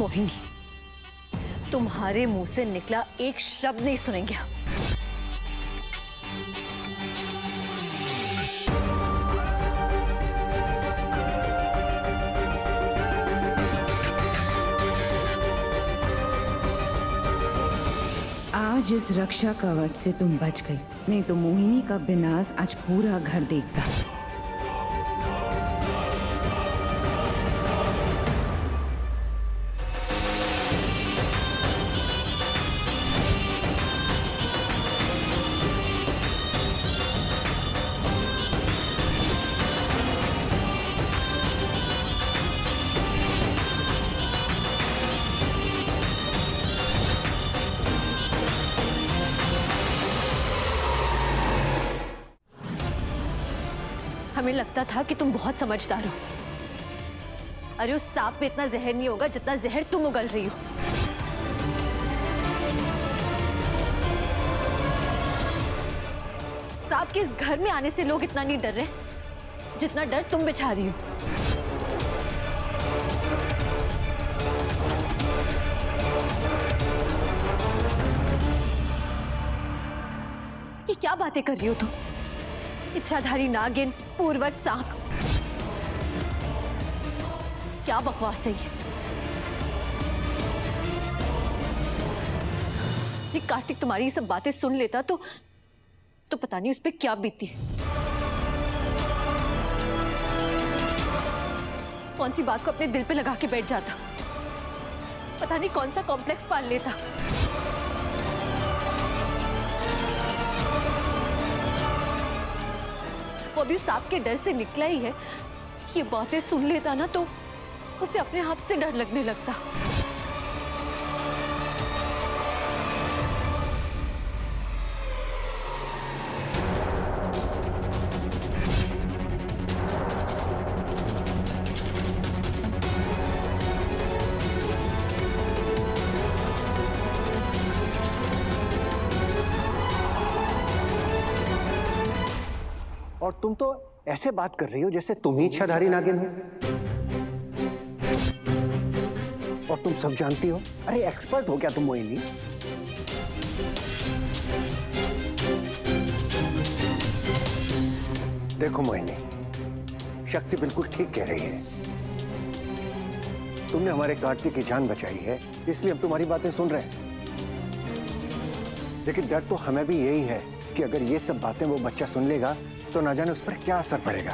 मोहिनी, तुम्हारे मुंह से निकला एक शब्द नहीं सुनेंगे। आज इस रक्षा कवच से तुम बच गई, नहीं तो मोहिनी का विनाश आज पूरा घर देखता। हमें लगता था कि तुम बहुत समझदार हो। अरे उस सांप में इतना जहर नहीं होगा जितना जहर तुम उगल रही हो। सांप के इस घर में आने से लोग इतना नहीं डर रहे जितना डर तुम बिछा रही हो। ये क्या बातें कर रही हो तुम? इच्छाधारी नागिन, पूर्वज सांप, क्या बकवास है ये? कार्तिक तुम्हारी ये सब बातें सुन लेता तो पता नहीं उस पे क्या बीती। कौन सी बात को अपने दिल पे लगा के बैठ जाता, पता नहीं कौन सा कॉम्प्लेक्स पाल लेता। वो भी सांप के डर से निकला ही है। ये बातें सुन लेता ना तो उसे अपने आप से डर लगने लगता। और तुम तो ऐसे बात कर रही हो जैसे तुम ही इच्छाधारी नागिन हो। और तुम सब जानती हो। अरे एक्सपर्ट हो क्या तुम मोहिनी? देखो मोहिनी, शक्ति बिल्कुल ठीक कह रही है। तुमने हमारे कार्तिक की जान बचाई है, इसलिए हम तुम्हारी बातें सुन रहे हैं। लेकिन डर तो हमें भी यही है कि अगर ये सब बातें वो बच्चा सुन लेगा तो ना जाने उस पर क्या असर पड़ेगा।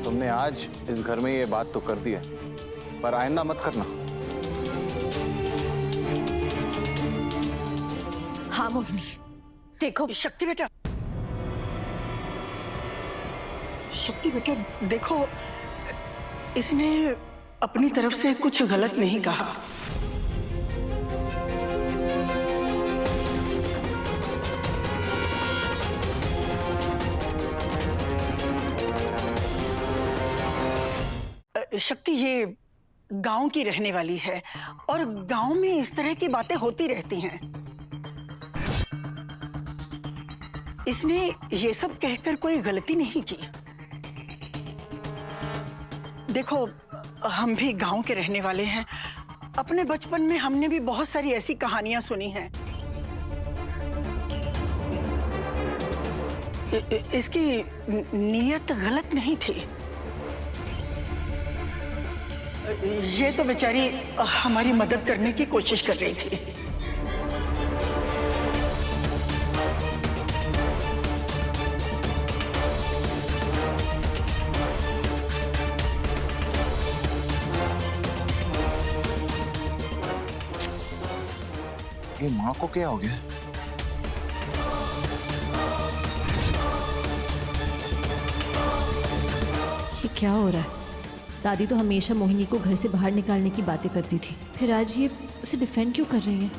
तुमने आज इस घर में ये बात तो कर दी है, पर आइंदा मत करना। हाँ मोहिनी, देखो शक्ति बेटा, शक्ति बेटा देखो, इसने अपनी तरफ से कुछ गलत नहीं कहा। शक्ति ये गांव की रहने वाली है और गांव में इस तरह की बातें होती रहती हैं। इसने ये सब कहकर कोई गलती नहीं की। देखो हम भी गांव के रहने वाले हैं, अपने बचपन में हमने भी बहुत सारी ऐसी कहानियां सुनी हैं। इसकी नीयत गलत नहीं थी। ये तो बेचारी हमारी मदद करने की कोशिश कर रही थी। ये माँ को क्या हो गया? ये क्या हो रहा है? दादी तो हमेशा मोहिनी को घर से बाहर निकालने की बातें करती थी, फिर आज ये उसे डिफेंड क्यों कर रही है?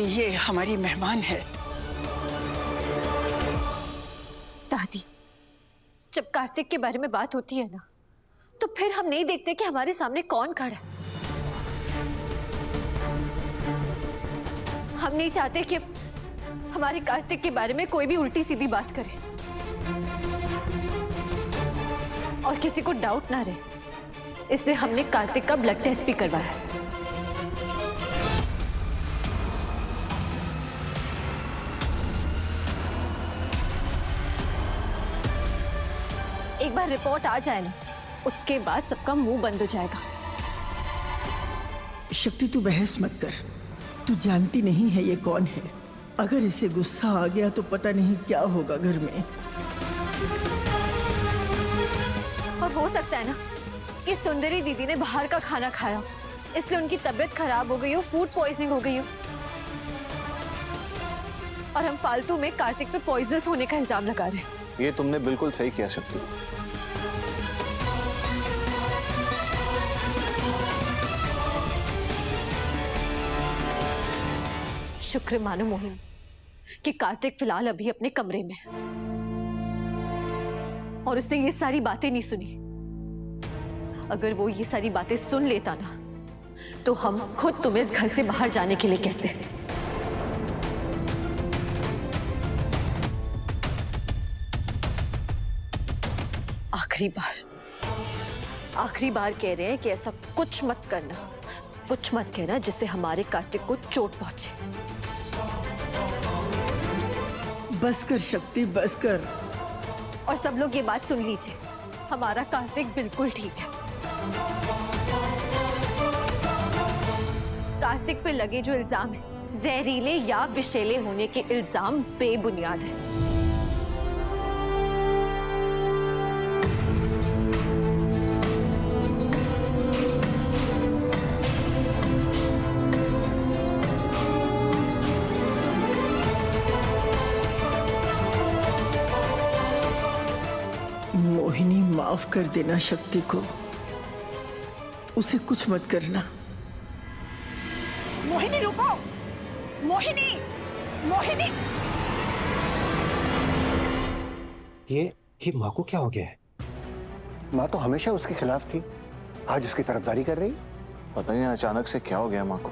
ये हमारी मेहमान है। दादी, जब कार्तिक के बारे में बात होती है ना, तो फिर हम नहीं देखते कि हमारे सामने कौन खड़ा है। हम नहीं चाहते कि हमारे कार्तिक के बारे में कोई भी उल्टी सीधी बात करे और किसी को डाउट ना रहे। इसलिए हमने कार्तिक का ब्लड टेस्ट भी करवाया है। एक बार रिपोर्ट आ जाए ना, उसके बाद सबका मुंह बंद हो जाएगा। शक्ति, तू बहस मत कर। तू जानती नहीं है ये कौन है। अगर इसे गुस्सा आ गया तो पता नहीं क्या होगा घर में। और हो सकता है ना कि सुंदरी दीदी ने बाहर का खाना खाया, इसलिए उनकी तबीयत खराब हो गई हो, फूड पॉइजनिंग हो गई हो, और हम फालतू में कार्तिक पे पॉइजनस होने का इल्जाम लगा रहे हैं। ये तुमने बिल्कुल सही किया शक्ति। शुक्र मानो मोहिनी कि कार्तिक फिलहाल अभी अपने कमरे में है और उसने ये सारी बातें नहीं सुनी। अगर वो ये सारी बातें सुन लेता ना, तो हम खुद तुम्हें इस घर से बाहर जाने के लिए कहते। आखिरी बार कह रहे हैं कि ऐसा कुछ मत करना, कुछ मत कहना जिससे हमारे कार्तिक को चोट पहुंचे। बस कर शक्ति, बस कर। और सब लोग ये बात सुन लीजिए, हमारा कार्तिक बिल्कुल ठीक है। कार्तिक पे लगे जो इल्जाम है, जहरीले या विषैले होने के इल्जाम बेबुनियाद है। मोहिनी, माफ कर देना शक्ति को। उसे कुछ मत करना। मोहिनी रुको! मोहिनी! मोहिनी! ये माँ को क्या हो गया है? माँ तो हमेशा उसके खिलाफ थी, आज उसकी तरफदारी कर रही। पता नहीं अचानक से क्या हो गया माँ को।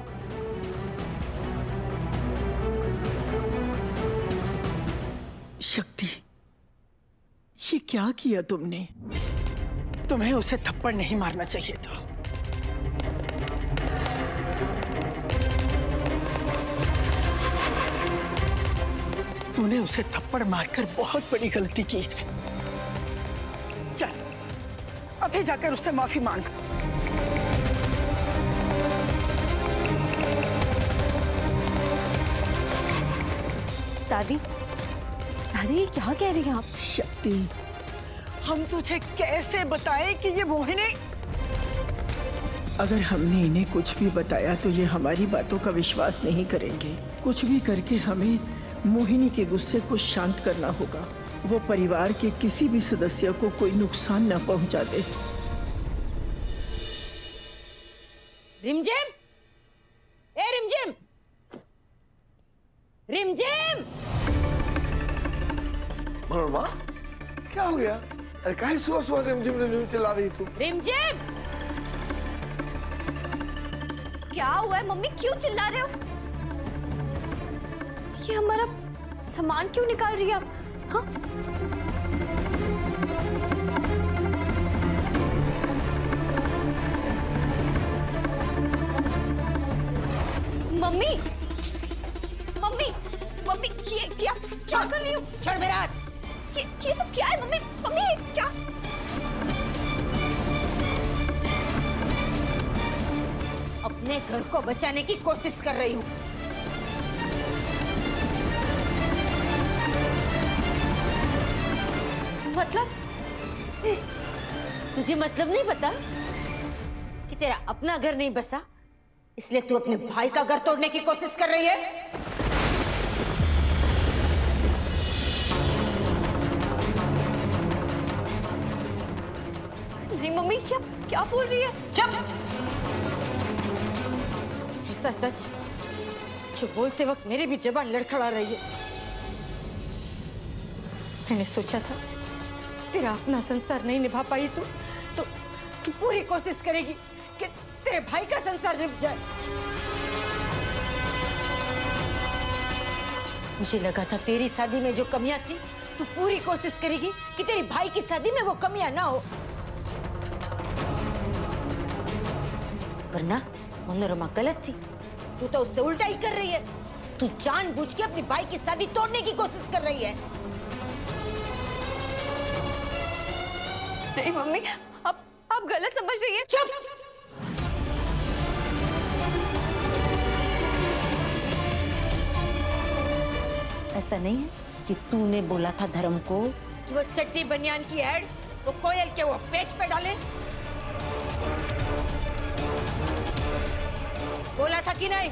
शक्ति, ये क्या किया तुमने? तुम्हें उसे थप्पड़ नहीं मारना चाहिए था। तूने उसे थप्पड़ मारकर बहुत बड़ी गलती की है। चल, अभी जाकर उससे माफी मांग। दादी, दादी क्या कह रही हैं आप? शक्ति, हम तुझे कैसे बताएं कि ये मोहिनी? अगर हमने इन्हें कुछ भी बताया तो ये हमारी बातों का विश्वास नहीं करेंगे। कुछ भी करके हमें मोहिनी के गुस्से को शांत करना होगा। वो परिवार के किसी भी सदस्य को कोई नुकसान न पहुंचा दे। रिमझिम! ए रिमझिम! रिमझिम! मनोरमा, क्या हो गया? अरे काहे सुबह सुबह रिमझिम चिल्ला रही तू? रिमझिम! क्या हुआ है मम्मी, क्यों चिल्ला रहे हो? ये हमारा सामान क्यों निकाल रही है आप? हाँ? मम्मी मम्मी मम्मी ये क्या क्या कर रही हो? छोड़ मेरा हाथ। ये सब क्या है मम्मी? मम्मी ये क्या? अपने घर को बचाने की कोशिश कर रही हूँ। मतलब तुझे मतलब नहीं पता कि तेरा अपना घर नहीं बसा, इसलिए तू अपने भाई का घर तोड़ने की कोशिश कर रही है? नहीं मम्मी क्या क्या बोल रही है? चुप। ऐसा सच जो बोलते वक्त मेरी भी जबान लड़खड़ा रही है। मैंने सोचा था तेरा अपना संसार नहीं निभा पाई तो तू पूरी कोशिश करेगी कि तेरे भाई का संसार निभ जाए। मुझे लगा था तेरी शादी में जो कमियां थी तू पूरी कोशिश करेगी कि तेरे भाई की शादी में वो कमियां ना हो, वरना मनोरमा गलत थी। तू तो उससे उल्टा ही कर रही है। तू जानबूझ के अपनी भाई की शादी तोड़ने की कोशिश कर रही है। नहीं मम्मी आप गलत समझ रही है। चुप। ऐसा नहीं है कि तूने बोला था धर्म को कि वो चट्टी बनियान की ऐड वो कोयल के वो पेज पे डाले? बोला था कि नहीं?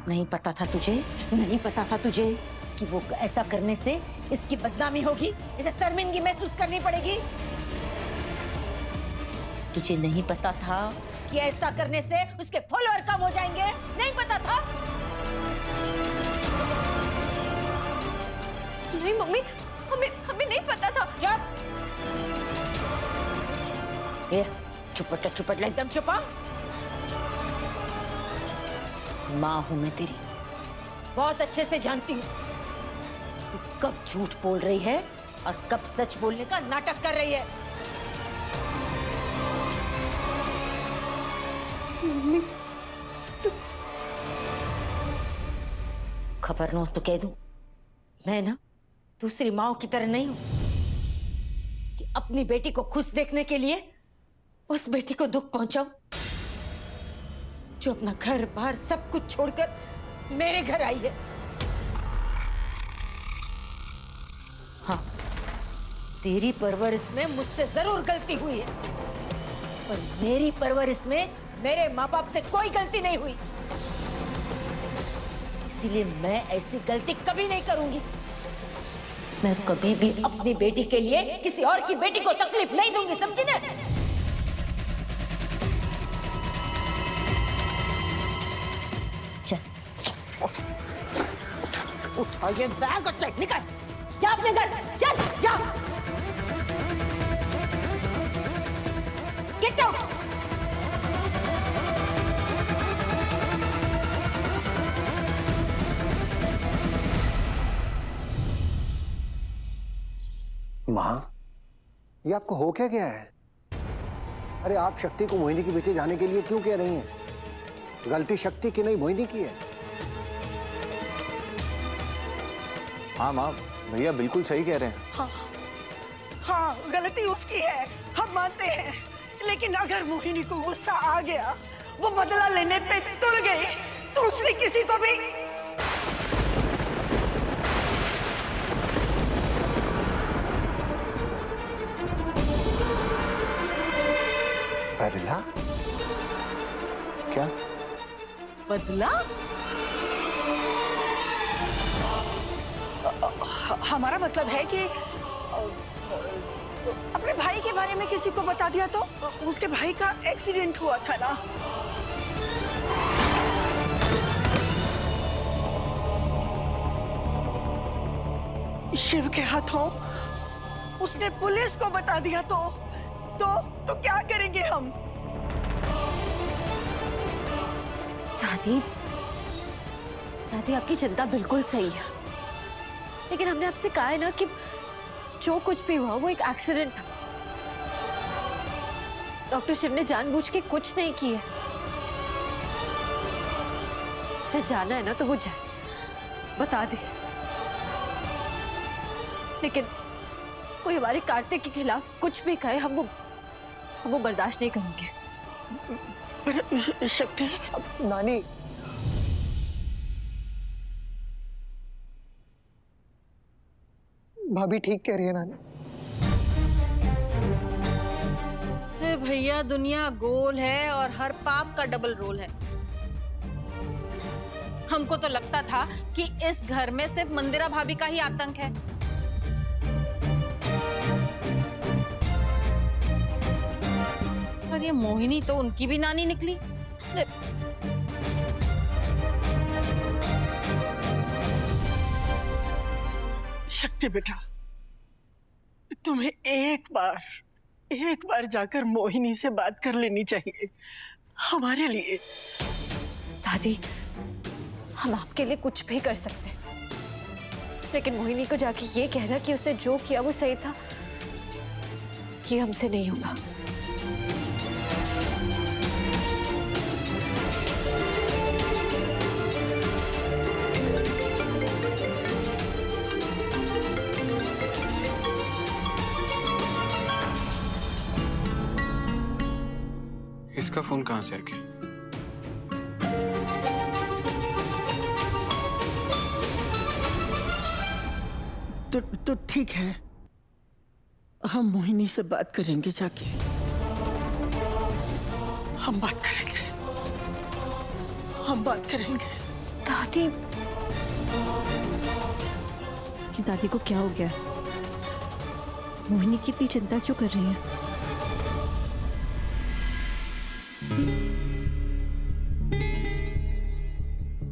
नहीं पता था तुझे? नहीं पता था तुझे कि वो ऐसा करने से इसकी बदनामी होगी, इसे शर्मिंदगी महसूस करनी पड़ेगी? तुझे नहीं पता था कि ऐसा करने से उसके फॉलोअर कम हो जाएंगे? नहीं पता था? नहीं मम्मी हमें नहीं पता था। चुप। ये चुपट एकदम चुपा। माँ हूं मैं तेरी, बहुत अच्छे से जानती हूँ तू कब झूठ बोल रही है और कब सच बोलने का नाटक कर रही है। खबर न हो तो कह दूं, मैं ना दूसरी माँ की तरह नहीं हूं कि अपनी बेटी को खुश देखने के लिए उस बेटी को दुख पहुंचाऊं जो अपना घर बार सब कुछ छोड़कर मेरे घर आई है। हाँ, तेरी परवरिश में मुझसे जरूर गलती हुई है, पर मेरी परवरिश में मेरे माँ बाप से कोई गलती नहीं हुई। इसीलिए मैं ऐसी गलती कभी नहीं करूंगी। मैं कभी भी अपनी बेटी के लिए किसी और की बेटी को तकलीफ नहीं दूंगी, समझी ना? उठा ये बैग और चल निकल, क्या अपने घर चल, जा। Get out! माँ, ये आपको हो क्या गया है? अरे आप शक्ति को मोहिनी के पीछे जाने के लिए क्यों कह रही हैं? गलती शक्ति की नहीं मोहिनी की है। हाँ माँ, भैया बिल्कुल सही कह रहे हैं। हाँ, गलती उसकी है, हम मानते हैं। लेकिन अगर मोहिनी को गुस्सा आ गया, वो बदला लेने पे तुल गई, तो उसने किसी को भी बदला? क्या? बदला? हमारा मतलब है कि अपने भाई के बारे में किसी को बता दिया तो? उसके भाई का एक्सीडेंट हुआ था ना। शिव के हाथों उसने पुलिस को बता दिया तो क्या करेंगे हम? दादी दादी आपकी चिंता बिल्कुल सही है, लेकिन हमने आपसे कहा है ना कि जो कुछ भी हुआ वो एक एक्सीडेंट था। डॉक्टर शिव ने जानबूझ के कुछ नहीं किया। उसे जाना है ना तो वो जाए, बता दे। लेकिन कोई हमारे कार्तिक के खिलाफ कुछ भी कहे, हम वो बर्दाश्त नहीं करेंगे। पर शक्ति, नानी, भाभी ठीक कह रही है नानी। हे भैया, दुनिया गोल है और हर पाप का डबल रोल है। हमको तो लगता था कि इस घर में सिर्फ मंदिरा भाभी का ही आतंक है। पर ये मोहिनी तो उनकी भी नानी निकली। शक्ति बेटा, तुम्हें एक बार जाकर मोहिनी से बात कर लेनी चाहिए हमारे लिए। दादी, हम आपके लिए कुछ भी कर सकते हैं, लेकिन मोहिनी को जाके ये कह रहा कि उसने जो किया वो सही था, ये हमसे नहीं होगा। इसका फोन कहां से आके? तो ठीक है, हम मोहिनी से बात करेंगे जाके। हम बात करेंगे। दादी, कि दादी को क्या हो गया? मोहिनी की इतनी चिंता क्यों कर रही है?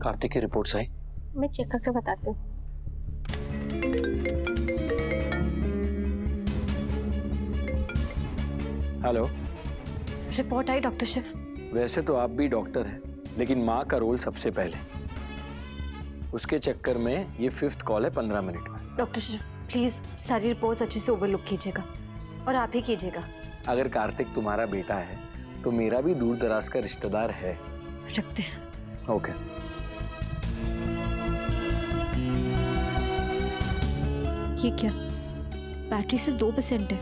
कार्तिक की रिपोर्ट्स आई? मैं चेक करके बताती हूँ। हेलो। रिपोर्ट आई डॉक्टर शिव? वैसे तो आप भी डॉक्टर हैं, लेकिन माँ का रोल सबसे पहले। उसके चक्कर में ये 5th कॉल है 15 मिनट में। डॉक्टर शिव, प्लीज सारी रिपोर्ट्स अच्छे से ओवरलुक कीजिएगा, और आप ही कीजिएगा। अगर कार्तिक तुम्हारा बेटा है तो मेरा भी दूर दराज का रिश्तेदार है। रखते हैं। ओके। ये क्या? बैटरी सिर्फ 2% है,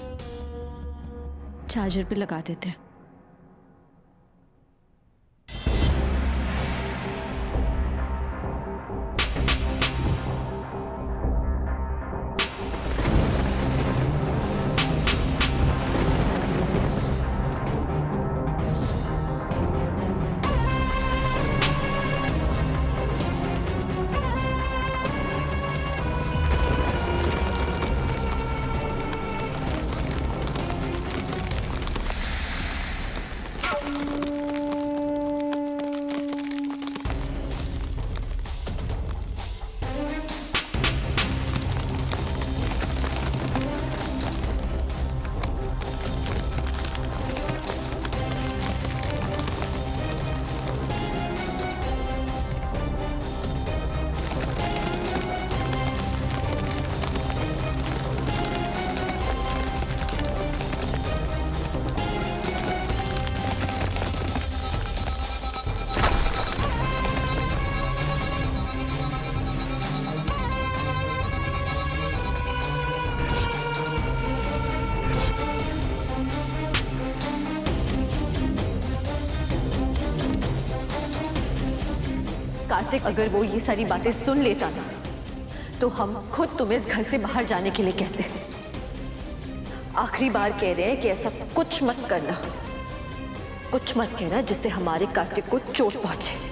चार्जर पे लगा देते हैं। कार्तिक, अगर वो ये सारी बातें सुन लेता ना, तो हम खुद तुम्हें इस घर से बाहर जाने के लिए कहते हैं। आखिरी बार कह रहे हैं कि ऐसा कुछ मत करना, कुछ मत कहना जिससे हमारे कार्तिक को चोट पहुंचे।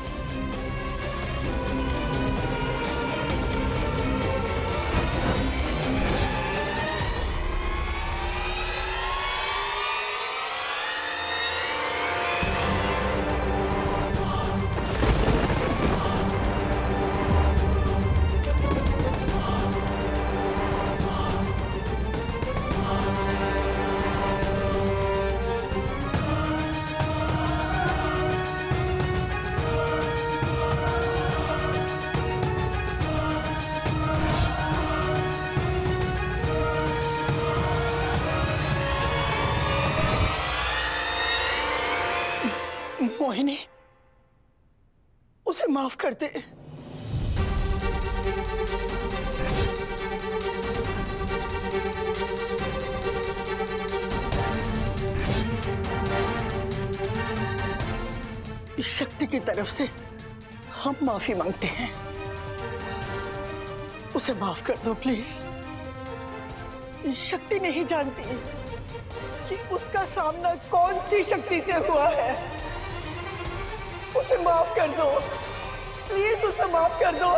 मोहिनी, उसे माफ कर दे। इस शक्ति की तरफ से हम माफी मांगते हैं। उसे माफ कर दो प्लीज। इस शक्ति नहीं जानती कि उसका सामना कौन सी शक्ति से हुआ है। उसे माफ कर दो प्लीज, उसे माफ कर दो।